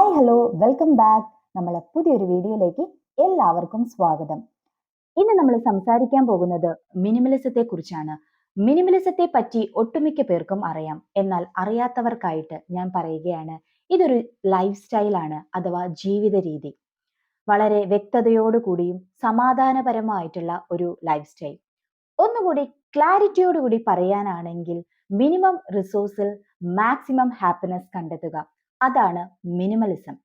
Hi hello welcome back. നമ്മളെ പുതിയൊരു വീഡിയോയിലേക്ക് എല്ലാവർക്കും സ്വാഗതം. ഇന്ന് നമ്മൾ സംസാരിക്കാൻ പോകുന്നത് മിനിമലിസത്തെ കുറിച്ചാണ്. മിനിമലിസത്തെ പറ്റി ഒട്ടുമിക്ക പേർക്കും അറിയാം. എന്നാൽ അറിയാത്തവർക്കായിട്ട് ഞാൻ പറയുകയാണ്, ഇതൊരു ലൈഫ് സ്റ്റൈലാണ് അഥവാ ജീവിത രീതി. വളരെ വ്യക്തതയോടുകൂടിയും സമാധാനപരമായിട്ടുള്ള ഒരു ലൈഫ് സ്റ്റൈൽ. ഒന്നുകൂടി ക്ലാരിറ്റിയോടുകൂടി പറയാനാണെങ്കിൽ മിനിമം റിസോഴ്സിൽ മാക്സിമം ഹാപ്പിനെസ് കണ്ടെത്തുക. അതാണ് മിനിമലിസം.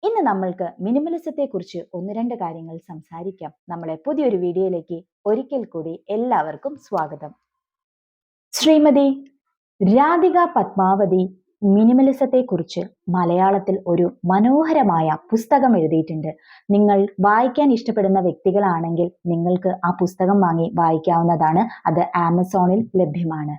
ഇന്ന് നമ്മൾക്ക് മിനിമലിസത്തെ കുറിച്ച് ഒന്ന് രണ്ട് കാര്യങ്ങൾ സംസാരിക്കാം. നമ്മളെ പുതിയൊരു വീഡിയോയിലേക്ക് ഒരിക്കൽ കൂടി എല്ലാവർക്കും സ്വാഗതം. ശ്രീമതി രാധിക പത്മാവതി മിനിമലിസത്തെ കുറിച്ച് മലയാളത്തിൽ ഒരു മനോഹരമായ പുസ്തകം എഴുതിയിട്ടുണ്ട്. നിങ്ങൾ വായിക്കാൻ ഇഷ്ടപ്പെടുന്ന വ്യക്തികളാണെങ്കിൽ നിങ്ങൾക്ക് ആ പുസ്തകം വാങ്ങി വായിക്കാവുന്നതാണ്. അത് ആമസോണിൽ ലഭ്യമാണ്.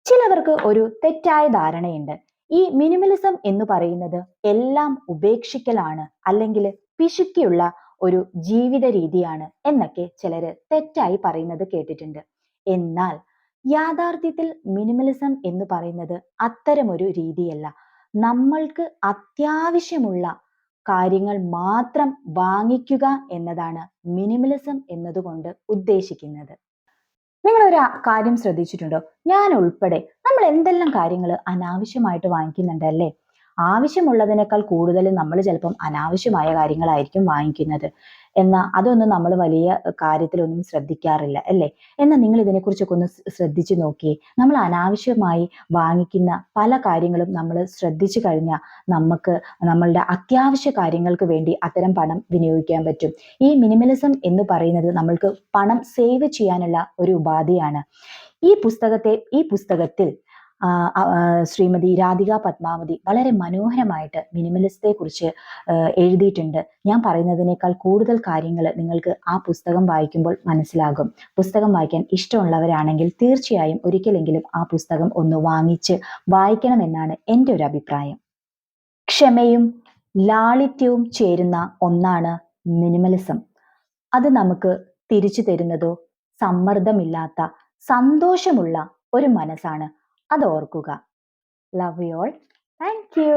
ചിലവർക്ക് ഒരു തെറ്റായ ധാരണയുണ്ട്. ഈ മിനിമലിസം എന്ന് പറയുന്നത് എല്ലാം ഉപേക്ഷിക്കലാണ്, അല്ലെങ്കിൽ പിശുക്കിയുള്ള ഒരു ജീവിത രീതിയാണ് എന്നൊക്കെ ചിലര് തെറ്റായി പറയുന്നത് കേട്ടിട്ടുണ്ട്. എന്നാൽ യാഥാർത്ഥ്യത്തിൽ മിനിമലിസം എന്ന് പറയുന്നത് അത്തരമൊരു രീതിയല്ല. നമ്മൾക്ക് അത്യാവശ്യമുള്ള കാര്യങ്ങൾ മാത്രം വാങ്ങിക്കുക എന്നതാണ് മിനിമലിസം എന്നതുകൊണ്ട് ഉദ്ദേശിക്കുന്നത്. നിങ്ങളൊരു കാര്യം ശ്രദ്ധിച്ചിട്ടുണ്ടോ? ഞാൻ ഉൾപ്പെടെ നമ്മൾ എന്തെല്ലാം കാര്യങ്ങൾ അനാവശ്യമായിട്ട് വാങ്ങിക്കുന്നുണ്ടല്ലേ? ആവശ്യമുള്ളതിനേക്കാൾ കൂടുതൽ നമ്മൾ ചിലപ്പം അനാവശ്യമായ കാര്യങ്ങളായിരിക്കും വാങ്ങിക്കുന്നത്. എന്നാൽ അതൊന്നും നമ്മൾ വലിയ കാര്യത്തിലൊന്നും ശ്രദ്ധിക്കാറില്ല അല്ലേ? എന്നാൽ നിങ്ങൾ ഇതിനെക്കുറിച്ചൊക്കെ ഒന്ന് ശ്രദ്ധിച്ചു നോക്കിയേ. നമ്മൾ അനാവശ്യമായി വാങ്ങിക്കുന്ന പല കാര്യങ്ങളും നമ്മൾ ശ്രദ്ധിച്ചു കഴിഞ്ഞാൽ നമുക്ക് നമ്മളുടെ അത്യാവശ്യ കാര്യങ്ങൾക്ക് വേണ്ടി അത്തരം പണം വിനിയോഗിക്കാൻ പറ്റും. ഈ മിനിമലിസം എന്ന് പറയുന്നത് നമ്മൾക്ക് പണം സേവ് ചെയ്യാനുള്ള ഒരു ഉപാധിയാണ്. ഈ പുസ്തകത്തിൽ ശ്രീമതി രാധിക പത്മാവതി വളരെ മനോഹരമായിട്ട് മിനിമലിസത്തെ കുറിച്ച് എഴുതിയിട്ടുണ്ട്. ഞാൻ പറയുന്നതിനേക്കാൾ കൂടുതൽ കാര്യങ്ങൾ നിങ്ങൾക്ക് ആ പുസ്തകം വായിക്കുമ്പോൾ മനസ്സിലാകും. പുസ്തകം വായിക്കാൻ ഇഷ്ടമുള്ളവരാണെങ്കിൽ തീർച്ചയായും ഒരിക്കലെങ്കിലും ആ പുസ്തകം ഒന്ന് വാങ്ങിച്ച് വായിക്കണമെന്നാണ് എൻ്റെ ഒരു അഭിപ്രായം. ക്ഷമയും ലാളിത്യവും ചേരുന്ന ഒന്നാണ് മിനിമലിസം. അത് നമുക്ക് തിരിച്ചു തരുന്നതോ സമ്മർദ്ദമില്ലാത്ത സന്തോഷമുള്ള ഒരു മനസ്സാണ്. അത് ഓർക്കുക. Love you all. Thank you.